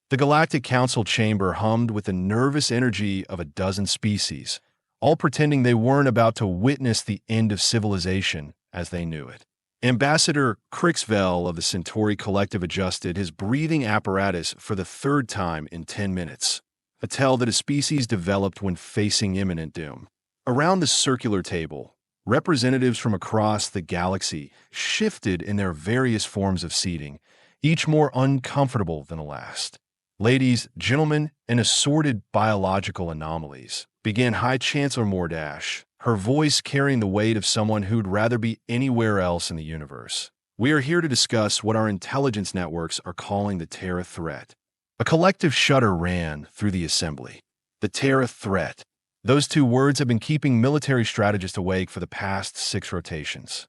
The Galactic Council chamber hummed with the nervous energy of a dozen species, all pretending they weren't about to witness the end of civilization as they knew it. Ambassador Crixvel of the Centauri Collective adjusted his breathing apparatus for the third time in 10 minutes, a tell that a species developed when facing imminent doom. Around the circular table, representatives from across the galaxy shifted in their various forms of seating, each more uncomfortable than the last. Ladies, gentlemen, and assorted biological anomalies, began High Chancellor Mordash, her voice carrying the weight of someone who'd rather be anywhere else in the universe. We are here to discuss what our intelligence networks are calling the Terra Threat. A collective shudder ran through the assembly. The Terra Threat. Those two words have been keeping military strategists awake for the past 6 rotations.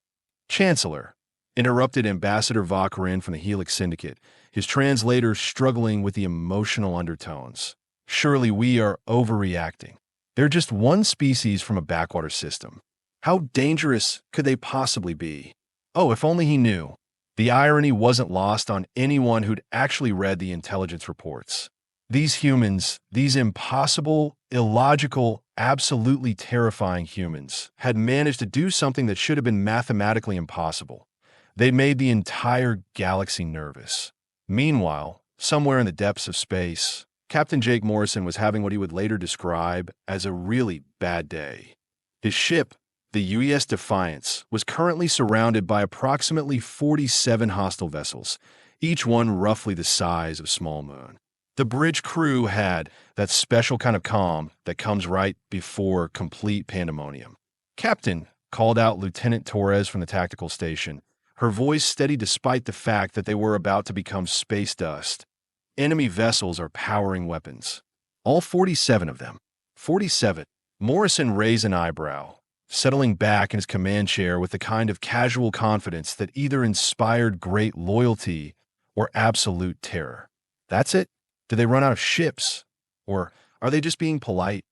Chancellor, interrupted Ambassador Vakrin from the Helix Syndicate, his translator struggling with the emotional undertones. Surely we are overreacting. They're just one species from a backwater system. How dangerous could they possibly be? Oh, if only he knew. The irony wasn't lost on anyone who'd actually read the intelligence reports. These humans, these impossible, illogical, absolutely terrifying humans, had managed to do something that should have been mathematically impossible. They made the entire galaxy nervous. Meanwhile, somewhere in the depths of space, Captain Jake Morrison was having what he would later describe as a really bad day. His ship, the UES Defiance, was currently surrounded by approximately 47 hostile vessels, each one roughly the size of Small Moon. The bridge crew had that special kind of calm that comes right before complete pandemonium. "Captain," called out Lieutenant Torres from the tactical station, her voice steady despite the fact that they were about to become space dust. "Enemy vessels are powering weapons. All 47 of them." 47. Morrison raised an eyebrow, settling back in his command chair with the kind of casual confidence that either inspired great loyalty or absolute terror. "That's it? Did they run out of ships? Or are they just being polite?"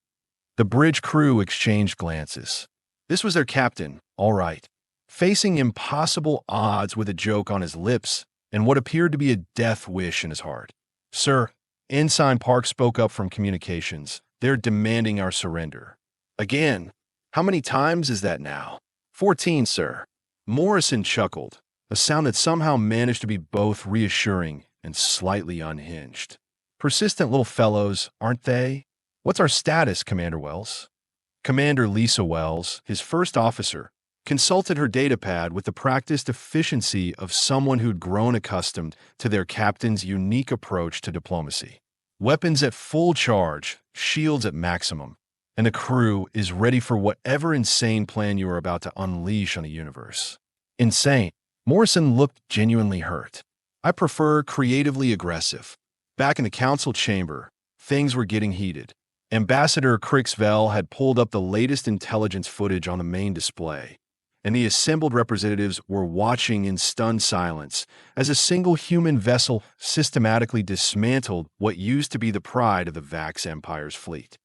The bridge crew exchanged glances. This was their captain, all right, facing impossible odds with a joke on his lips and what appeared to be a death wish in his heart. "Sir," Ensign Park spoke up from communications, "they're demanding our surrender." "Again? How many times is that now?" 14, sir." Morrison chuckled, a sound that somehow managed to be both reassuring and slightly unhinged. "Persistent little fellows, aren't they? What's our status, Commander Wells?" Commander Lisa Wells, his first officer, consulted her datapad with the practiced efficiency of someone who'd grown accustomed to their captain's unique approach to diplomacy. "Weapons at full charge, shields at maximum, and the crew is ready for whatever insane plan you are about to unleash on the universe." "Insane?" Morrison looked genuinely hurt. "I prefer creatively aggressive." Back in the council chamber, things were getting heated. Ambassador Crixvel had pulled up the latest intelligence footage on the main display, and the assembled representatives were watching in stunned silence as a single human vessel systematically dismantled what used to be the pride of the Vax Empire's fleet.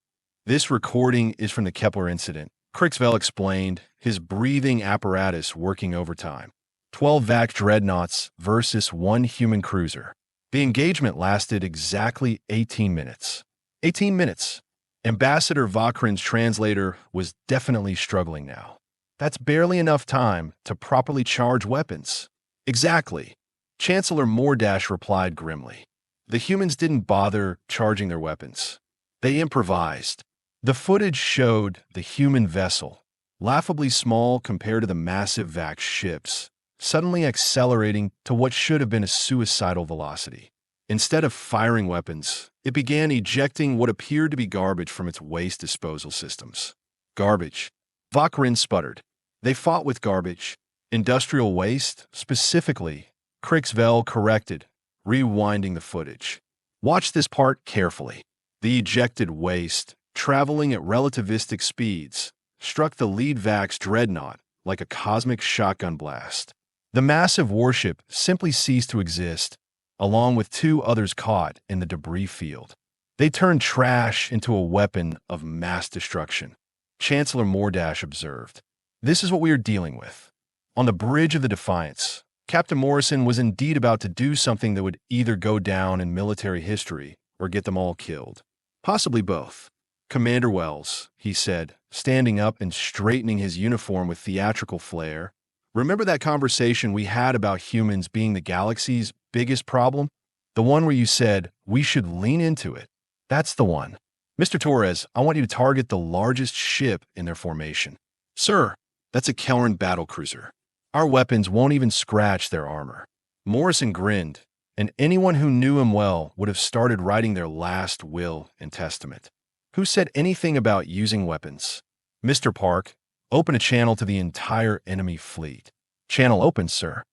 "This recording is from the Kepler incident," Crixvel explained, his breathing apparatus working overtime. 12 Vax dreadnoughts versus 1 human cruiser. The engagement lasted exactly 18 minutes. 18 minutes. Ambassador Vakrin's translator was definitely struggling now. "That's barely enough time to properly charge weapons." "Exactly," Chancellor Mordash replied grimly. "The humans didn't bother charging their weapons. They improvised." The footage showed the human vessel, laughably small compared to the massive Vax ships, suddenly accelerating to what should have been a suicidal velocity. Instead of firing weapons, it began ejecting what appeared to be garbage from its waste disposal systems. "Garbage," Vakrin sputtered. "They fought with garbage. Industrial waste, specifically," Crixvel corrected, rewinding the footage. "Watch this part carefully." The ejected waste, traveling at relativistic speeds, struck the lead Vax dreadnought like a cosmic shotgun blast. The massive warship simply ceased to exist, along with 2 others caught in the debris field. They turned trash into a weapon of mass destruction, Chancellor Mordash observed. "This is what we are dealing with. On the bridge of the Defiance, Captain Morrison was indeed about to do something that would either go down in military history or get them all killed. Possibly both. "Commander Wells," he said, standing up and straightening his uniform with theatrical flair. "Remember that conversation we had about humans being the galaxy's biggest problem? The one where you said we should lean into it? That's the one. Mr. Torres, I want you to target the largest ship in their formation." "Sir, that's a Kelran battlecruiser. Our weapons won't even scratch their armor." Morrison grinned, and anyone who knew him well would have started writing their last will and testament. "Who said anything about using weapons?" "Mr. Park, open a channel to the entire enemy fleet." "Channel open, sir."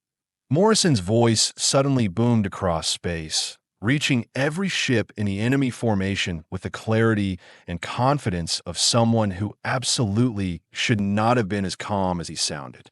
Morrison's voice suddenly boomed across space, reaching every ship in the enemy formation with the clarity and confidence of someone who absolutely should not have been as calm as he sounded.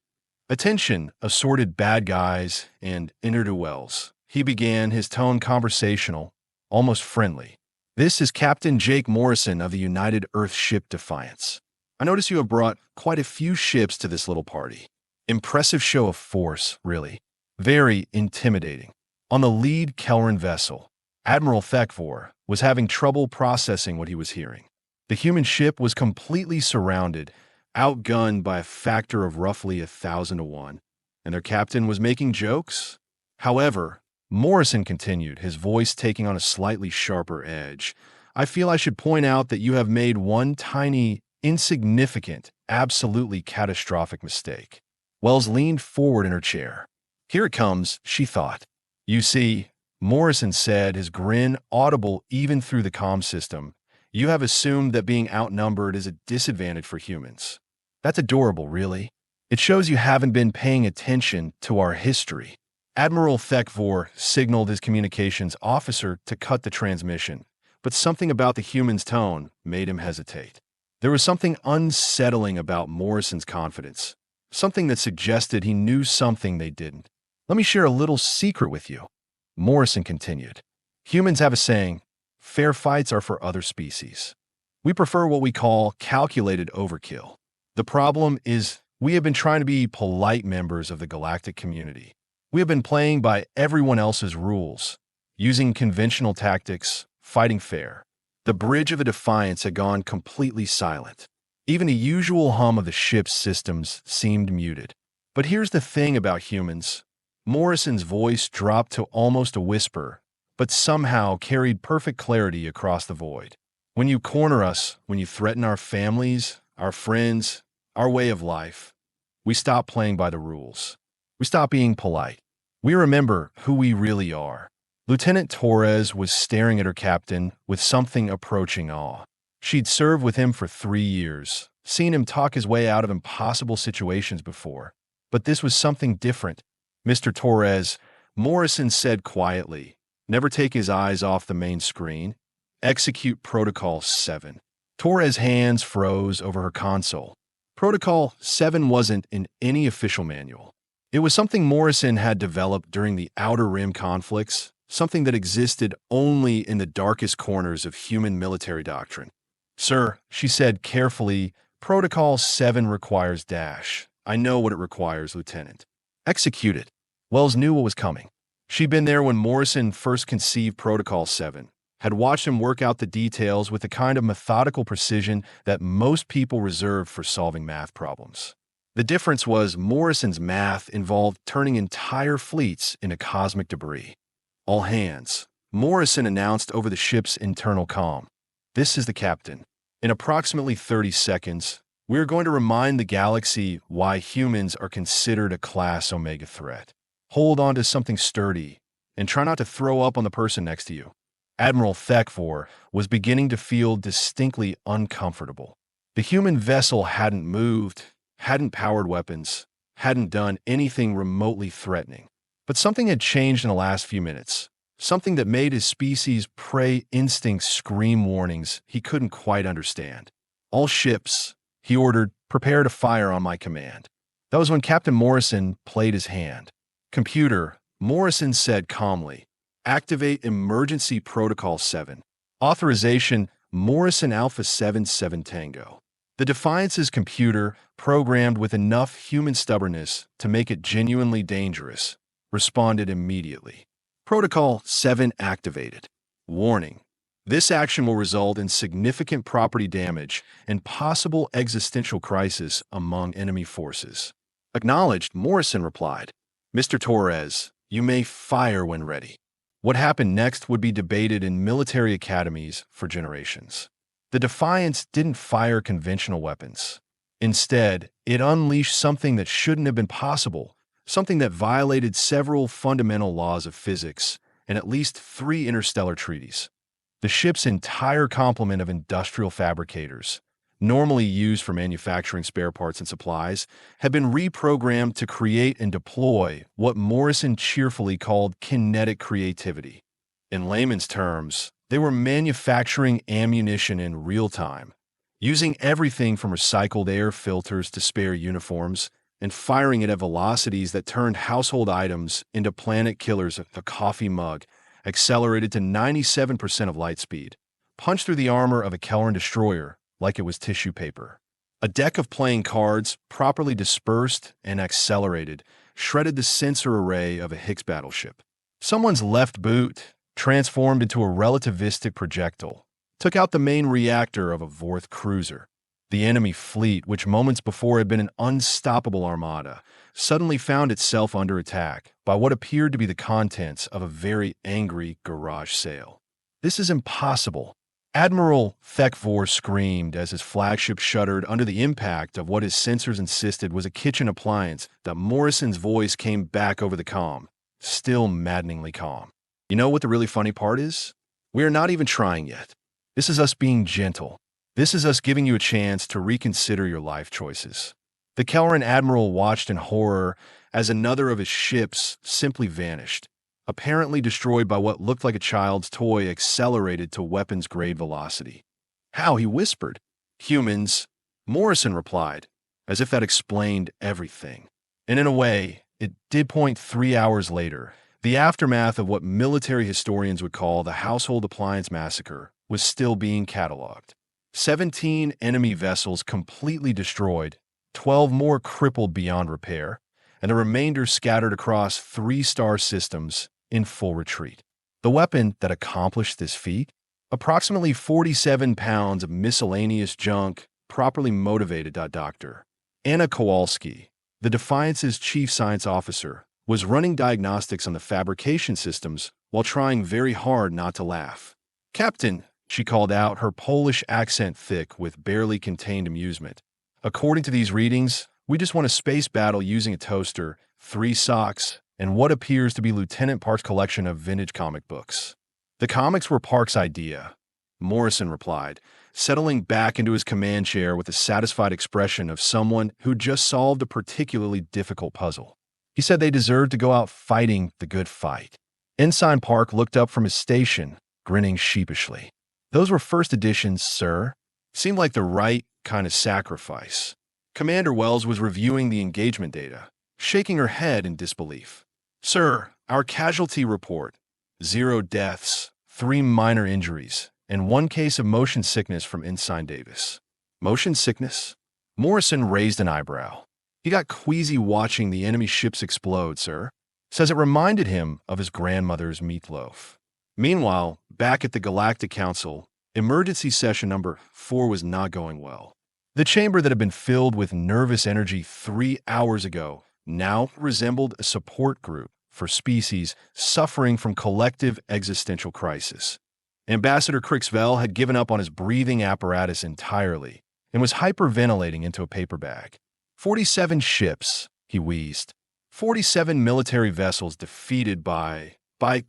"Attention, assorted bad guys and ne'er-do-wells." He began, his tone conversational, almost friendly. "This is Captain Jake Morrison of the United Earth ship Defiance. I notice you have brought quite a few ships to this little party. Impressive show of force, really. Very intimidating." On the lead Kelran vessel, Admiral Thekvor was having trouble processing what he was hearing. The human ship was completely surrounded, outgunned by a factor of roughly 1,000 to 1, and their captain was making jokes. However, Morrison continued, his voice taking on a slightly sharper edge. "I feel I should point out that you have made one tiny, insignificant, absolutely catastrophic mistake." Wells leaned forward in her chair. "Here it comes," she thought. "You see," Morrison said, his grin audible even through the comm system, "you have assumed that being outnumbered is a disadvantage for humans. That's adorable, really. It shows you haven't been paying attention to our history." Admiral Thekvor signaled his communications officer to cut the transmission, but something about the human's tone made him hesitate. There was something unsettling about Morrison's confidence, something that suggested he knew something they didn't. "Let me share a little secret with you," Morrison continued. "Humans have a saying, fair fights are for other species. We prefer what we call calculated overkill. The problem is we have been trying to be polite members of the galactic community. We have been playing by everyone else's rules, using conventional tactics, fighting fair. The bridge of a Defiance had gone completely silent. Even the usual hum of the ship's systems seemed muted. But here's the thing about humans." Morrison's voice dropped to almost a whisper, but somehow carried perfect clarity across the void. "When you corner us, when you threaten our families, our friends, our way of life, we stop playing by the rules. We stop being polite. We remember who we really are." Lieutenant Torres was staring at her captain with something approaching awe. She'd served with him for 3 years, seen him talk his way out of impossible situations before. But this was something different. "Mr. Torres," Morrison said quietly, never take his eyes off the main screen. "Execute Protocol 7. Torres' hands froze over her console. Protocol 7 wasn't in any official manual. It was something Morrison had developed during the Outer Rim conflicts, something that existed only in the darkest corners of human military doctrine. "Sir," she said carefully, "Protocol 7 requires dash. I know what it requires, Lieutenant. Execute it." Wells knew what was coming. She'd been there when Morrison first conceived Protocol 7, had watched him work out the details with the kind of methodical precision that most people reserve for solving math problems. The difference was Morrison's math involved turning entire fleets into cosmic debris. "All hands," Morrison announced over the ship's internal comm. "This is the captain. In approximately 30 seconds, we are going to remind the galaxy why humans are considered a Class Omega threat. Hold on to something sturdy, and try not to throw up on the person next to you." Admiral Thekvor was beginning to feel distinctly uncomfortable. The human vessel hadn't moved, hadn't powered weapons, hadn't done anything remotely threatening. But something had changed in the last few minutes, something that made his species' prey instincts scream warnings he couldn't quite understand. "All ships," he ordered, "prepare to fire on my command." That was when Captain Morrison played his hand. "Computer," Morrison said calmly, "activate Emergency Protocol 7. Authorization, Morrison Alpha 77 Tango." The Defiance's computer, programmed with enough human stubbornness to make it genuinely dangerous, responded immediately. Protocol 7 activated. Warning. This action will result in significant property damage and possible existential crisis among enemy forces. Acknowledged, Morrison replied. Mr. Torres, you may fire when ready. What happened next would be debated in military academies for generations. The Defiance didn't fire conventional weapons. Instead, it unleashed something that shouldn't have been possible, something that violated several fundamental laws of physics and at least 3 interstellar treaties. The ship's entire complement of industrial fabricators, normally used for manufacturing spare parts and supplies, had been reprogrammed to create and deploy what Morrison cheerfully called kinetic creativity. In layman's terms, they were manufacturing ammunition in real time, using everything from recycled air filters to spare uniforms, and firing it at velocities that turned household items into planet killers. A coffee mug, accelerated to 97% of light speed, punched through the armor of a Kelran destroyer like it was tissue paper. A deck of playing cards, properly dispersed and accelerated, shredded the sensor array of a Higgs battleship. Someone's left boot, transformed into a relativistic projectile, took out the main reactor of a Vorth cruiser. The enemy fleet, which moments before had been an unstoppable armada, suddenly found itself under attack by what appeared to be the contents of a very angry garage sale. This is impossible. Admiral Thekvor screamed as his flagship shuddered under the impact of what his sensors insisted was a kitchen appliance. That Morrison's voice came back over the comm, still maddeningly calm. You know what the really funny part is? We are not even trying yet. This is us being gentle. This is us giving you a chance to reconsider your life choices. The Kelran admiral watched in horror as another of his ships simply vanished, apparently destroyed by what looked like a child's toy accelerated to weapons-grade velocity. How? He whispered. Humans, Morrison replied, as if that explained everything. And in a way, it did. 3 hours later, the aftermath of what military historians would call the Household Appliance Massacre was still being cataloged. 17 enemy vessels completely destroyed, 12 more crippled beyond repair, and the remainder scattered across 3 star systems in full retreat. The weapon that accomplished this feat? Approximately 47 pounds of miscellaneous junk, properly motivated. Dr. Anna Kowalski, the Defiance's chief science officer, was running diagnostics on the fabrication systems while trying very hard not to laugh. Captain, she called out, her Polish accent thick with barely contained amusement. According to these readings, we just won a space battle using a toaster, 3 socks, and what appears to be Lieutenant Park's collection of vintage comic books. The comics were Park's idea, Morrison replied, settling back into his command chair with a satisfied expression of someone who just solved a particularly difficult puzzle. He said they deserved to go out fighting the good fight. Ensign Park looked up from his station, grinning sheepishly. Those were first editions, sir. Seemed like the right kind of sacrifice. Commander Wells was reviewing the engagement data, shaking her head in disbelief. Sir, our casualty report. 0 deaths, 3 minor injuries, and 1 case of motion sickness from Ensign Davis. Motion sickness? Morrison raised an eyebrow. He got queasy watching the enemy ships explode, sir. Says it reminded him of his grandmother's meatloaf. Meanwhile, back at the Galactic Council, emergency session number 4 was not going well. The chamber that had been filled with nervous energy 3 hours ago now resembled a support group for species suffering from collective existential crisis. Ambassador Crixvell had given up on his breathing apparatus entirely and was hyperventilating into a paper bag. 47 ships, he wheezed. 47 military vessels defeated by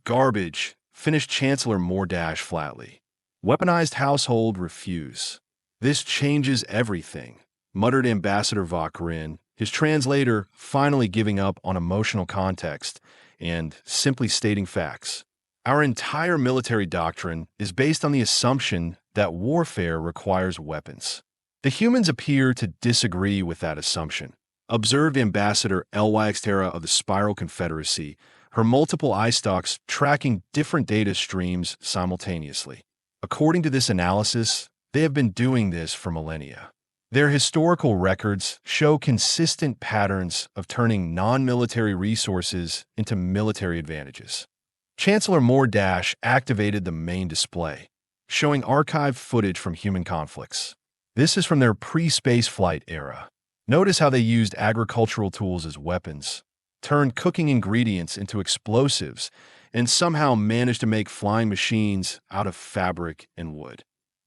garbage, finished Chancellor Mordash flatly. Weaponized household refuse. This changes everything, muttered Ambassador Vakrin, his translator finally giving up on emotional context and simply stating facts. Our entire military doctrine is based on the assumption that warfare requires weapons. The humans appear to disagree with that assumption, observed Ambassador Terra of the Spiral Confederacy, her multiple eye stalks tracking different data streams simultaneously. According to this analysis, they have been doing this for millennia. Their historical records show consistent patterns of turning non-military resources into military advantages. Chancellor Moore activated the main display, showing archived footage from human conflicts. This is from their pre-spaceflight era. Notice how they used agricultural tools as weapons, turned cooking ingredients into explosives, and somehow managed to make flying machines out of fabric and wood.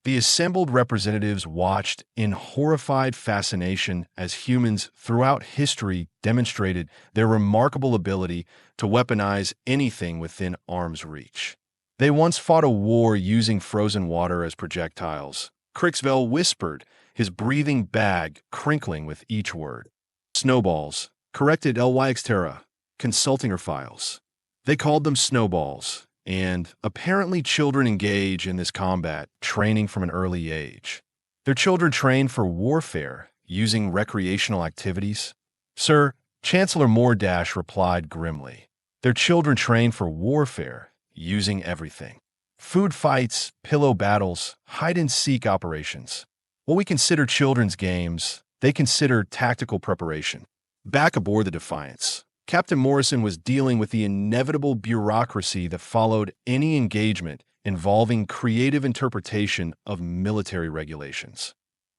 The assembled representatives watched in horrified fascination as humans throughout history demonstrated their remarkable ability to weaponize anything within arm's reach. They once fought a war using frozen water as projectiles. Crixville whispered, his breathing bag crinkling with each word. Snowballs, corrected Terra, consulting her files. They called them snowballs, and apparently children engage in this combat training from an early age. Their children train for warfare using recreational activities. Sir, Chancellor Moore replied grimly. Their children train for warfare using everything. Food fights, pillow battles, hide-and-seek operations. What we consider children's games, they consider tactical preparation. Back aboard the Defiance, Captain Morrison was dealing with the inevitable bureaucracy that followed any engagement involving creative interpretation of military regulations.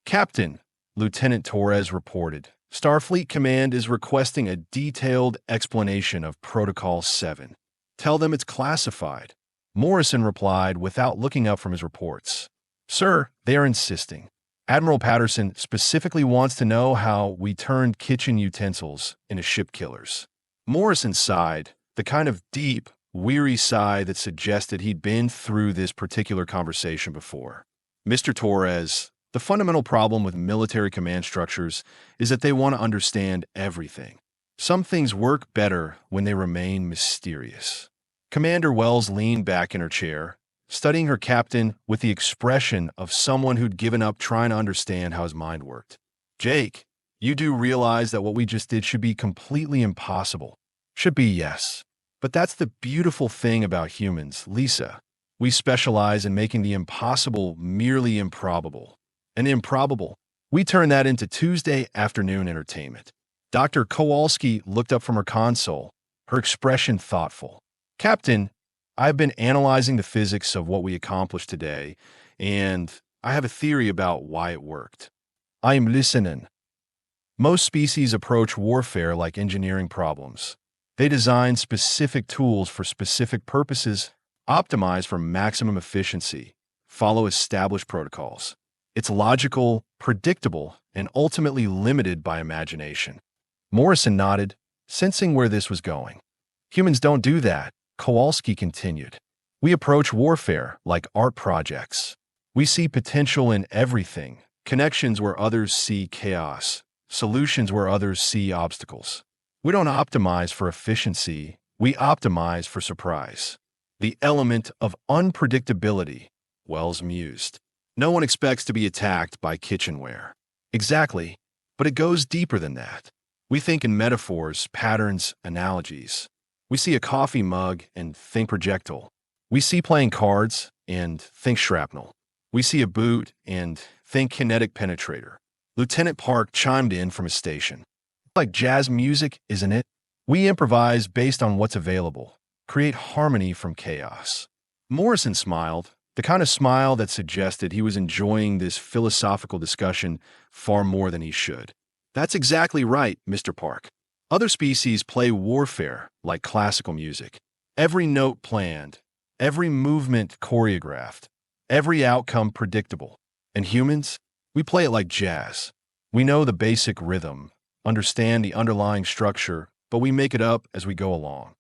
Captain, Lieutenant Torres reported, Starfleet Command is requesting a detailed explanation of Protocol 7. Tell them it's classified. Morrison replied without looking up from his reports. Sir, they are insisting. Admiral Patterson specifically wants to know how we turned kitchen utensils into ship killers. Morrison sighed, the kind of deep, weary sigh that suggested he'd been through this particular conversation before. Mr. Torres, the fundamental problem with military command structures is that they want to understand everything. Some things work better when they remain mysterious. Commander Wells leaned back in her chair, studying her captain with the expression of someone who'd given up trying to understand how his mind worked. Jake, you do realize that what we just did should be completely impossible. Should be, yes. But that's the beautiful thing about humans, Lisa. We specialize in making the impossible merely improbable. And improbable, we turn that into Tuesday afternoon entertainment. Dr. Kowalski looked up from her console, her expression thoughtful. Captain, I've been analyzing the physics of what we accomplished today, and I have a theory about why it worked. I am listening. Most species approach warfare like engineering problems. They design specific tools for specific purposes, optimize for maximum efficiency, follow established protocols. It's logical, predictable, and ultimately limited by imagination. Morrison nodded, sensing where this was going. Humans don't do that, Kowalski continued. We approach warfare like art projects. We see potential in everything, connections where others see chaos, solutions where others see obstacles. We don't optimize for efficiency, we optimize for surprise. The element of unpredictability, Wells mused. No one expects to be attacked by kitchenware. Exactly, but it goes deeper than that. We think in metaphors, patterns, analogies. We see a coffee mug and think projectile. We see playing cards and think shrapnel. We see a boot and think kinetic penetrator. Lieutenant Park chimed in from his station. Like jazz music, isn't it? We improvise based on what's available, create harmony from chaos. Morrison smiled, the kind of smile that suggested he was enjoying this philosophical discussion far more than he should. That's exactly right, Mr. Park. Other species play warfare like classical music. Every note planned, every movement choreographed, every outcome predictable. And humans, we play it like jazz. We know the basic rhythm, understand the underlying structure, but we make it up as we go along.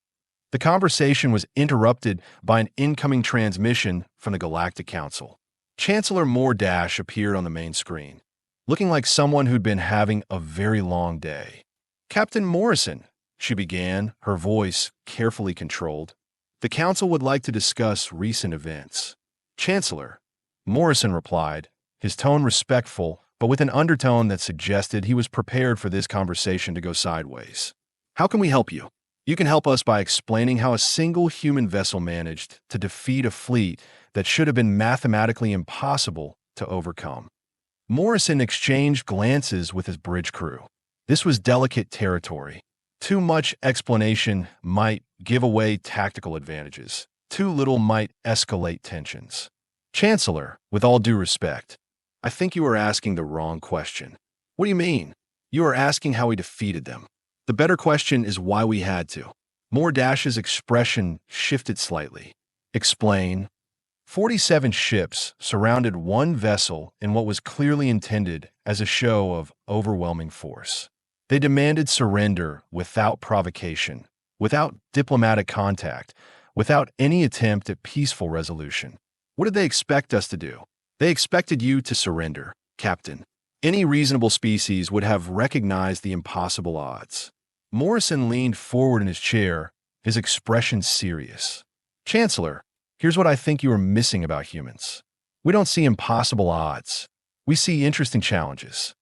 The conversation was interrupted by an incoming transmission from the Galactic Council. Chancellor Moore appeared on the main screen, looking like someone who'd been having a very long day. Captain Morrison, she began, her voice carefully controlled. The Council would like to discuss recent events. Chancellor, Morrison replied, his tone respectful, but with an undertone that suggested he was prepared for this conversation to go sideways. How can we help you? You can help us by explaining how a single human vessel managed to defeat a fleet that should have been mathematically impossible to overcome. Morrison exchanged glances with his bridge crew. This was delicate territory. Too much explanation might give away tactical advantages. Too little might escalate tensions. Chancellor, with all due respect, I think you are asking the wrong question. What do you mean? You are asking how we defeated them. The better question is why we had to. Mordash's expression shifted slightly. Explain. 47 ships surrounded one vessel in what was clearly intended as a show of overwhelming force. They demanded surrender without provocation, without diplomatic contact, without any attempt at peaceful resolution. What did they expect us to do? They expected you to surrender, Captain. Any reasonable species would have recognized the impossible odds. Morrison leaned forward in his chair, his expression serious. Chancellor, here's what I think you are missing about humans. We don't see impossible odds. We see interesting challenges.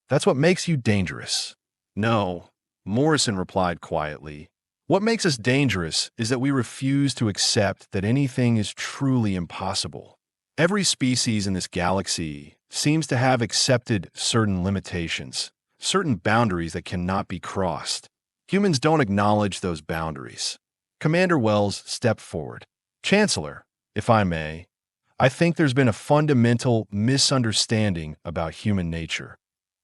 That's what makes you dangerous. No, Morrison replied quietly. What makes us dangerous is that we refuse to accept that anything is truly impossible. Every species in this galaxy seems to have accepted certain limitations, certain boundaries that cannot be crossed. Humans don't acknowledge those boundaries. Commander Wells stepped forward. Chancellor, if I may, I think there's been a fundamental misunderstanding about human nature.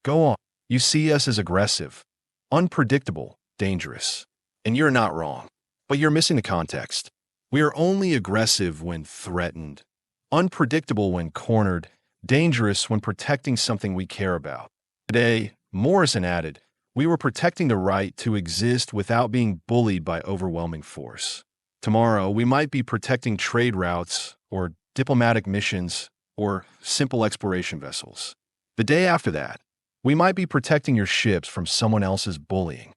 Go on. You see us as aggressive, unpredictable, dangerous. And you're not wrong. But you're missing the context. We are only aggressive when threatened, unpredictable when cornered, dangerous when protecting something we care about. Today, Morrison added, we were protecting the right to exist without being bullied by overwhelming force. Tomorrow, we might be protecting trade routes or diplomatic missions or simple exploration vessels. The day after that, we might be protecting your ships from someone else's bullying.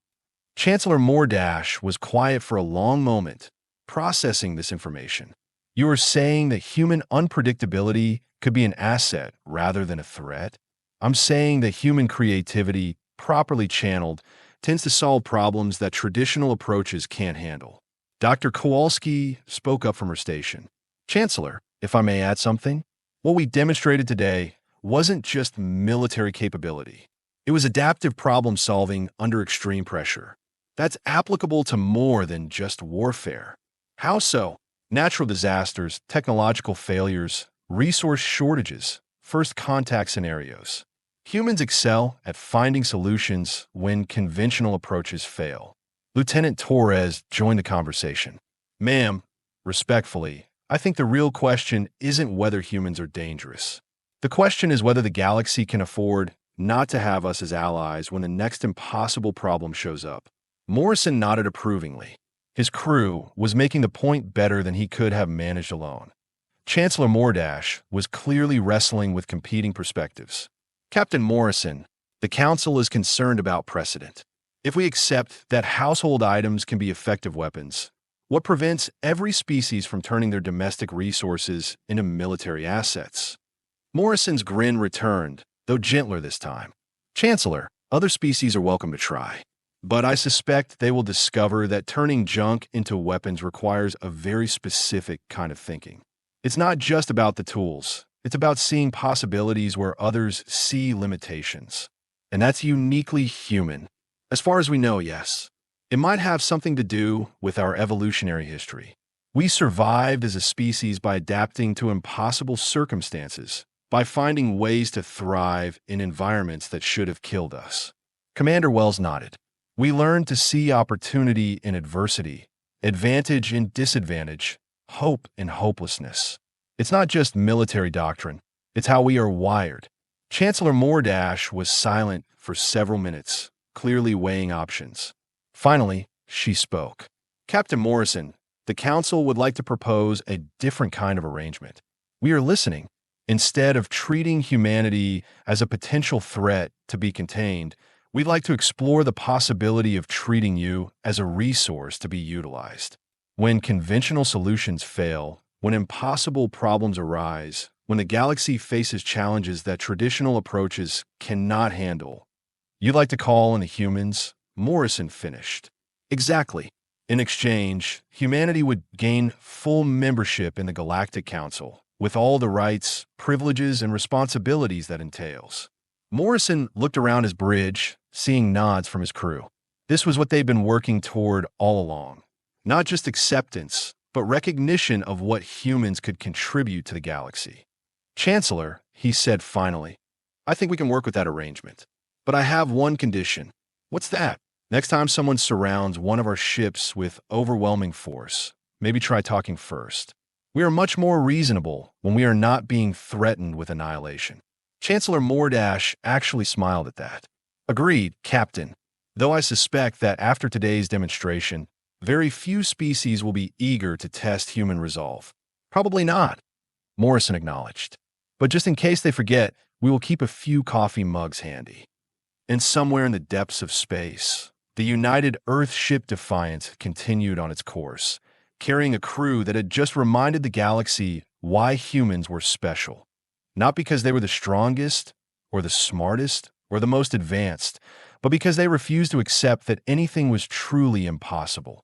Chancellor Mordash was quiet for a long moment, processing this information. You are saying that human unpredictability could be an asset rather than a threat? I'm saying that human creativity, properly channeled, tends to solve problems that traditional approaches can't handle. Dr. Kowalski spoke up from her station. Chancellor, if I may add something, what we demonstrated today wasn't just military capability. It was adaptive problem solving under extreme pressure. That's applicable to more than just warfare. How so? Natural disasters, technological failures, resource shortages, first contact scenarios. Humans excel at finding solutions when conventional approaches fail. Lieutenant Torres joined the conversation. Ma'am, respectfully, I think the real question isn't whether humans are dangerous. The question is whether the galaxy can afford not to have us as allies when the next impossible problem shows up. Morrison nodded approvingly. His crew was making the point better than he could have managed alone. Chancellor Mordash was clearly wrestling with competing perspectives. Captain Morrison, the Council is concerned about precedent. If we accept that household items can be effective weapons, what prevents every species from turning their domestic resources into military assets? Morrison's grin returned, though gentler this time. Chancellor, other species are welcome to try. But I suspect they will discover that turning junk into weapons requires a very specific kind of thinking. It's not just about the tools. It's about seeing possibilities where others see limitations. And that's uniquely human. As far as we know, yes. It might have something to do with our evolutionary history. We survived as a species by adapting to impossible circumstances, by finding ways to thrive in environments that should have killed us. Commander Wells nodded. We learned to see opportunity in adversity, advantage in disadvantage, hope in hopelessness. It's not just military doctrine, it's how we are wired. Chancellor Mordash was silent for several minutes, clearly weighing options. Finally, she spoke. Captain Morrison, the Council would like to propose a different kind of arrangement. We are listening. Instead of treating humanity as a potential threat to be contained, we'd like to explore the possibility of treating you as a resource to be utilized. When conventional solutions fail, when impossible problems arise, when the galaxy faces challenges that traditional approaches cannot handle, you'd like to call on the humans? Morrison finished. Exactly. In exchange, humanity would gain full membership in the Galactic Council, with all the rights, privileges, and responsibilities that entails. Morrison looked around his bridge, seeing nods from his crew. This was what they'd been working toward all along. Not just acceptance, but recognition of what humans could contribute to the galaxy. "Chancellor," he said finally, "I think we can work with that arrangement. But I have one condition." "What's that?" "Next time someone surrounds one of our ships with overwhelming force, maybe try talking first. We are much more reasonable when we are not being threatened with annihilation." Chancellor Mordash actually smiled at that. "Agreed, Captain. Though I suspect that after today's demonstration, very few species will be eager to test human resolve." "Probably not," Morrison acknowledged. "But just in case they forget, we will keep a few coffee mugs handy." And somewhere in the depths of space, the United Earth ship Defiance continued on its course, carrying a crew that had just reminded the galaxy why humans were special. Not because they were the strongest, or the smartest, or the most advanced, but because they refused to accept that anything was truly impossible,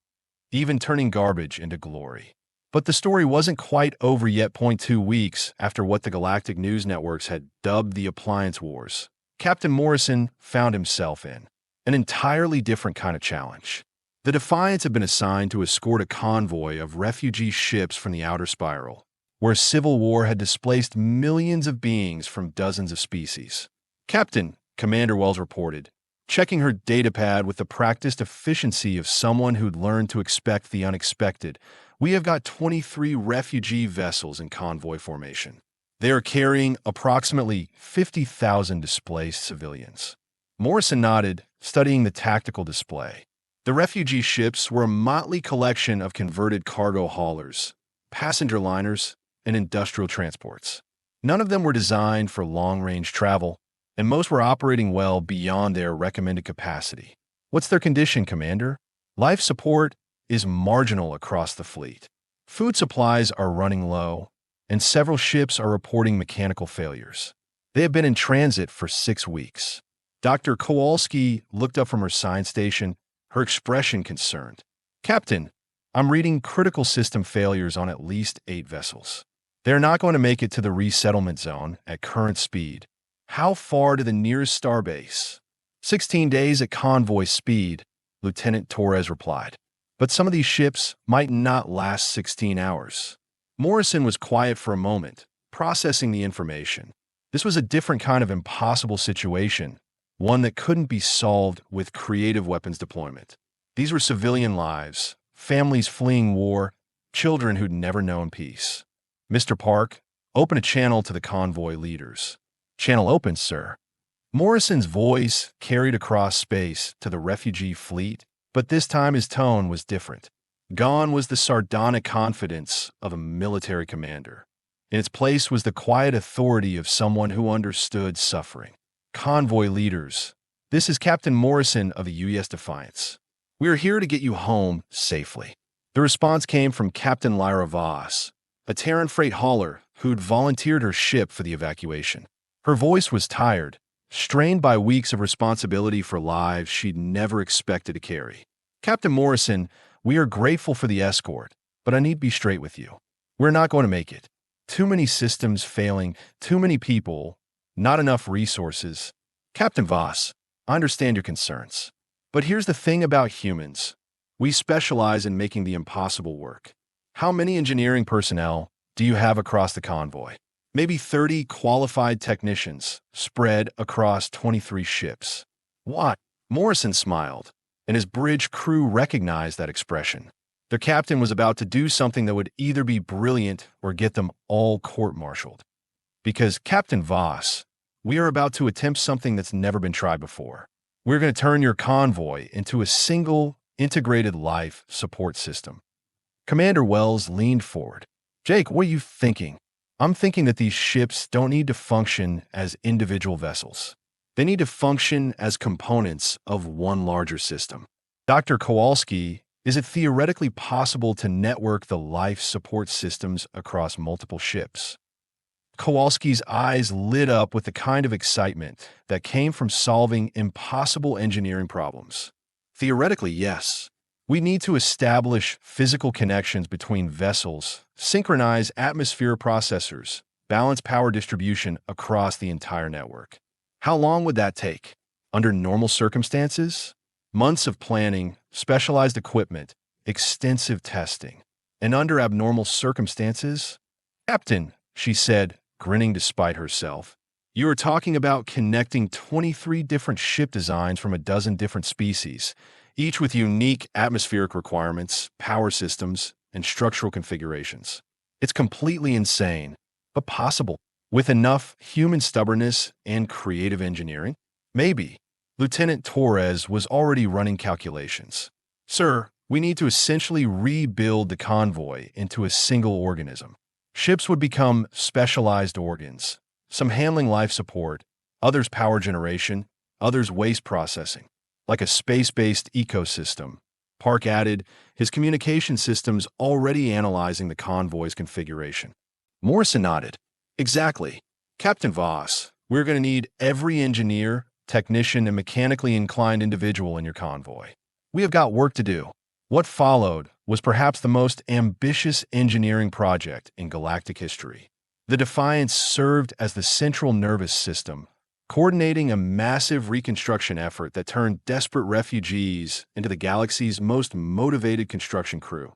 even turning garbage into glory. But the story wasn't quite over yet. 2 weeks after what the Galactic news networks had dubbed the Appliance Wars, Captain Morrison found himself in an entirely different kind of challenge. The Defiance had been assigned to escort a convoy of refugee ships from the outer spiral, where civil war had displaced millions of beings from dozens of species. "Captain," Commander Wells reported, checking her datapad with the practiced efficiency of someone who'd learned to expect the unexpected, "we have got 23 refugee vessels in convoy formation. They are carrying approximately 50,000 displaced civilians." Morrison nodded, studying the tactical display. The refugee ships were a motley collection of converted cargo haulers, passenger liners, and industrial transports. None of them were designed for long-range travel, and most were operating well beyond their recommended capacity. "What's their condition, Commander?" "Life support is marginal across the fleet. Food supplies are running low, and several ships are reporting mechanical failures. They have been in transit for 6 weeks." Dr. Kowalski looked up from her science station, her expression concerned. "Captain, I'm reading critical system failures on at least 8 vessels. They're not going to make it to the resettlement zone at current speed." "How far to the nearest starbase?" 16 days at convoy speed," Lieutenant Torres replied. "But some of these ships might not last 16 hours. Morrison was quiet for a moment, processing the information. This was a different kind of impossible situation, one that couldn't be solved with creative weapons deployment. These were civilian lives, families fleeing war, children who'd never known peace. "Mr. Park, open a channel to the convoy leaders." "Channel open, sir." Morrison's voice carried across space to the refugee fleet, but this time his tone was different. Gone was the sardonic confidence of a military commander. In its place was the quiet authority of someone who understood suffering. "Convoy leaders, this is Captain Morrison of the U.S. Defiance. We are here to get you home safely." The response came from Captain Lyra Voss, a Terran freight hauler who'd volunteered her ship for the evacuation. Her voice was tired, strained by weeks of responsibility for lives she'd never expected to carry. "Captain Morrison, we are grateful for the escort, but I need to be straight with you. We're not going to make it. Too many systems failing, too many people, not enough resources." "Captain Voss, I understand your concerns. But here's the thing about humans. We specialize in making the impossible work. How many engineering personnel do you have across the convoy?" "Maybe 30 qualified technicians spread across 23 ships." "What?" Morrison smiled, and his bridge crew recognized that expression. Their captain was about to do something that would either be brilliant or get them all court-martialed. "Because, Captain Voss, we are about to attempt something that's never been tried before. We're going to turn your convoy into a single, integrated life support system." Commander Wells leaned forward. "Jake, what are you thinking?" "I'm thinking that these ships don't need to function as individual vessels. They need to function as components of one larger system." "Dr. Kowalski, is it theoretically possible to network the life support systems across multiple ships?" Kowalski's eyes lit up with the kind of excitement that came from solving impossible engineering problems. "Theoretically, yes. We need to establish physical connections between vessels, synchronize atmosphere processors, balance power distribution across the entire network. How long would that take? Under normal circumstances? Months of planning, specialized equipment, extensive testing. And under abnormal circumstances? Captain, she said, grinning despite herself, you are talking about connecting 23 different ship designs from a dozen different species, each with unique atmospheric requirements, power systems, and structural configurations. It's completely insane, but possible. With enough human stubbornness and creative engineering? Maybe. Lieutenant Torres was already running calculations. Sir, we need to essentially rebuild the convoy into a single organism. Ships would become specialized organs, some handling life support, others power generation, others waste processing, like a space-based ecosystem. Park added, his communication systems already analyzing the convoy's configuration. Morrison nodded. Exactly. Captain Voss, we're going to need every engineer, technician, and mechanically inclined individual in your convoy. We have got work to do. What followed was perhaps the most ambitious engineering project in galactic history. The Defiance served as the central nervous system, coordinating a massive reconstruction effort that turned desperate refugees into the galaxy's most motivated construction crew.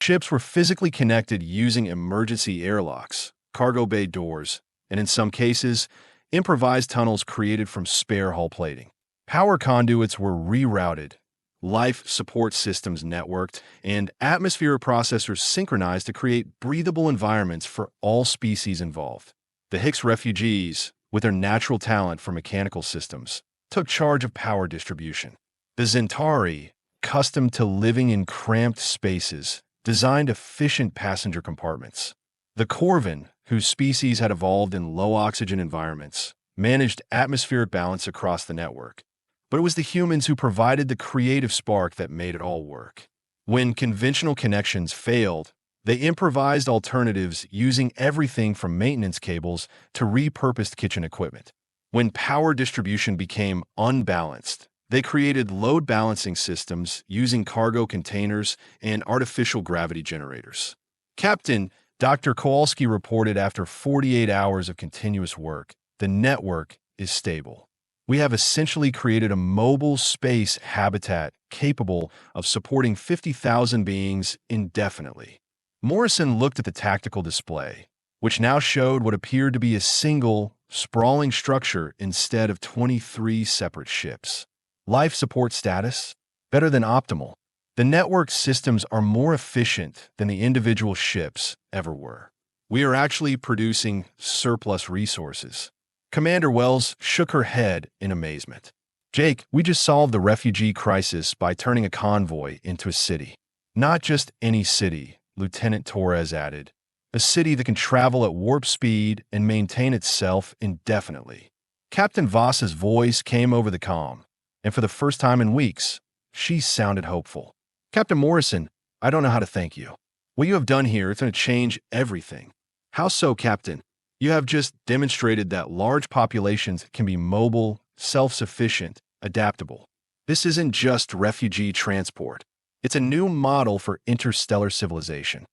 Ships were physically connected using emergency airlocks, cargo bay doors, and in some cases, improvised tunnels created from spare hull plating. Power conduits were rerouted, life support systems networked, and atmosphere processors synchronized to create breathable environments for all species involved. The Hicks refugees, with their natural talent for mechanical systems, took charge of power distribution. The Zentari, accustomed to living in cramped spaces, designed efficient passenger compartments. The Corvin, whose species had evolved in low-oxygen environments, managed atmospheric balance across the network. But it was the humans who provided the creative spark that made it all work. When conventional connections failed, they improvised alternatives using everything from maintenance cables to repurposed kitchen equipment. When power distribution became unbalanced, they created load balancing systems using cargo containers and artificial gravity generators. Captain Dr. Kowalski reported after 48 hours of continuous work, the network is stable. We have essentially created a mobile space habitat capable of supporting 50,000 beings indefinitely. Morrison looked at the tactical display, which now showed what appeared to be a single, sprawling structure instead of 23 separate ships. Life support status? Better than optimal. The network systems are more efficient than the individual ships ever were. We are actually producing surplus resources. Commander Wells shook her head in amazement. Jake, we just solved the refugee crisis by turning a convoy into a city. Not just any city, Lieutenant Torres added. A city that can travel at warp speed and maintain itself indefinitely. Captain Voss's voice came over the comm, and for the first time in weeks, she sounded hopeful. Captain Morrison, I don't know how to thank you. What you have done here is going to change everything. How so, Captain? You have just demonstrated that large populations can be mobile, self-sufficient, adaptable. This isn't just refugee transport. It's a new model for interstellar civilization.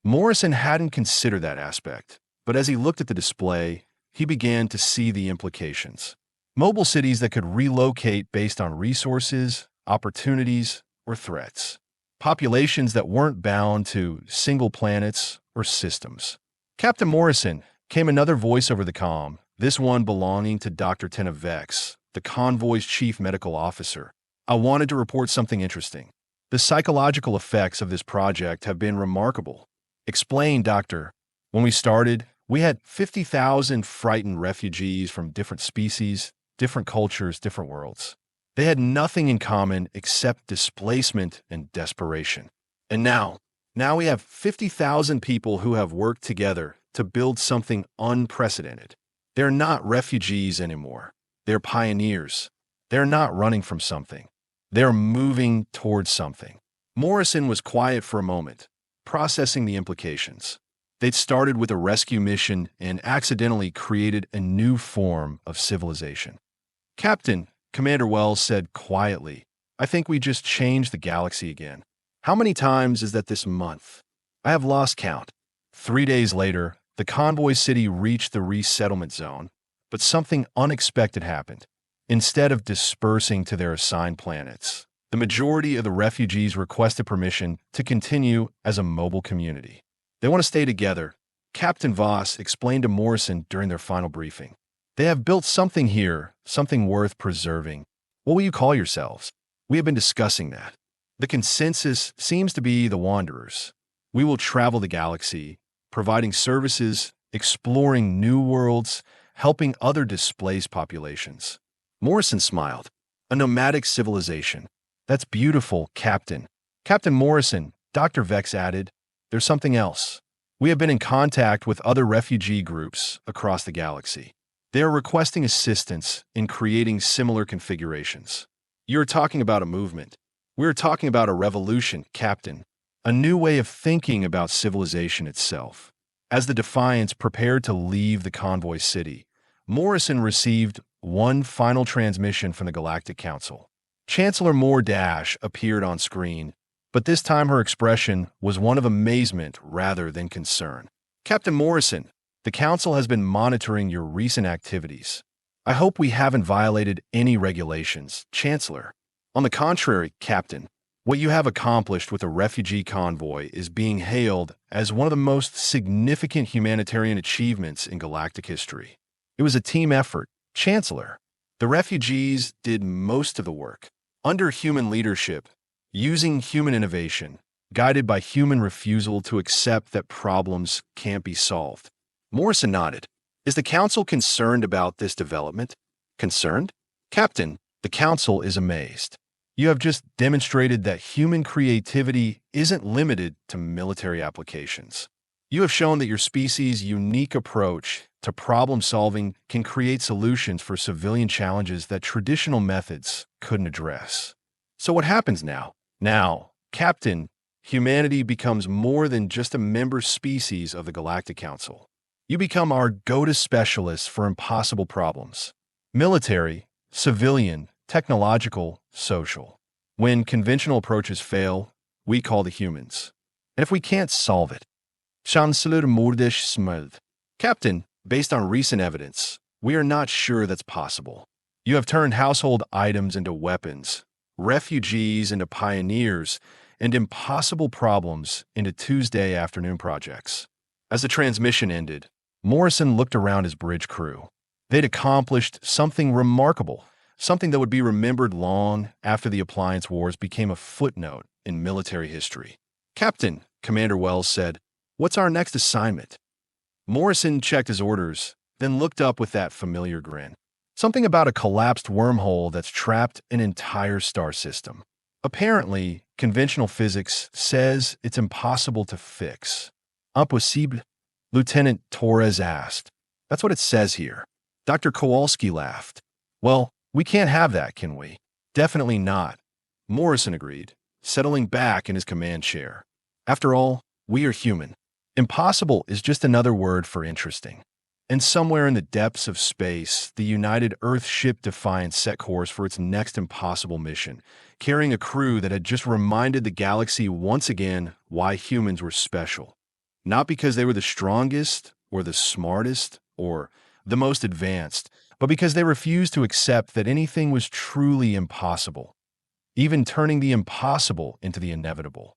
Morrison hadn't considered that aspect, but as he looked at the display, he began to see the implications. Mobile cities that could relocate based on resources, opportunities, or threats. Populations that weren't bound to single planets or systems. Captain Morrison, came another voice over the comm, this one belonging to Dr. Tenavex, the convoy's chief medical officer. I wanted to report something interesting. The psychological effects of this project have been remarkable. Explain, Doctor. When we started, we had 50,000 frightened refugees from different species, different cultures, different worlds. They had nothing in common except displacement and desperation. And now we have 50,000 people who have worked together to build something unprecedented. They're not refugees anymore. They're pioneers. They're not running from something. They're moving towards something. Morrison was quiet for a moment, processing the implications. They'd started with a rescue mission and accidentally created a new form of civilization. Captain, Commander Wells said quietly, I think we just changed the galaxy again. How many times is that this month? I have lost count. 3 days later, the convoy city reached the resettlement zone, but something unexpected happened. Instead of dispersing to their assigned planets, the majority of the refugees requested permission to continue as a mobile community. They want to stay together, Captain Voss explained to Morrison during their final briefing. They have built something here, something worth preserving. What will you call yourselves? We have been discussing that. The consensus seems to be the Wanderers. We will travel the galaxy, providing services, exploring new worlds, helping other displaced populations. Morrison smiled. A nomadic civilization. That's beautiful, Captain. Captain Morrison, Dr. Vex added, there's something else. We have been in contact with other refugee groups across the galaxy. They are requesting assistance in creating similar configurations. You're talking about a movement. We're talking about a revolution, Captain. A new way of thinking about civilization itself. As the Defiance prepared to leave the convoy city, Morrison received one final transmission from the Galactic Council. Chancellor Moore appeared on screen, but this time her expression was one of amazement rather than concern. Captain Morrison, the Council has been monitoring your recent activities. I hope we haven't violated any regulations, Chancellor. On the contrary, Captain, what you have accomplished with the refugee convoy is being hailed as one of the most significant humanitarian achievements in galactic history. It was a team effort, Chancellor. The refugees did most of the work, under human leadership, using human innovation, guided by human refusal to accept that problems can't be solved. Morrison nodded. Is the Council concerned about this development? Concerned? Captain, the Council is amazed. You have just demonstrated that human creativity isn't limited to military applications. You have shown that your species' unique approach to problem-solving can create solutions for civilian challenges that traditional methods couldn't address. So what happens now? Now, Captain, humanity becomes more than just a member species of the Galactic Council. You become our go-to specialist for impossible problems. Military, civilian, technological, social. When conventional approaches fail, we call the humans. And if we can't solve it, Chancellor Mordish smiled. Captain, based on recent evidence, we are not sure that's possible. You have turned household items into weapons, refugees into pioneers, and impossible problems into Tuesday afternoon projects. As the transmission ended, Morrison looked around his bridge crew. They'd accomplished something remarkable, something that would be remembered long after the Appliance Wars became a footnote in military history. Captain, Commander Wells said, what's our next assignment? Morrison checked his orders, then looked up with that familiar grin. Something about a collapsed wormhole that's trapped an entire star system. Apparently, conventional physics says it's impossible to fix. Impossible? Lieutenant Torres asked. That's what it says here. Dr. Kowalski laughed. Well, we can't have that, can we? Definitely not. Morrison agreed, settling back in his command chair. After all, we are human. Impossible is just another word for interesting. And somewhere in the depths of space, the United Earth ship Defiance set course for its next impossible mission, carrying a crew that had just reminded the galaxy once again why humans were special. Not because they were the strongest, or the smartest, or the most advanced, but because they refused to accept that anything was truly impossible, even turning the impossible into the inevitable.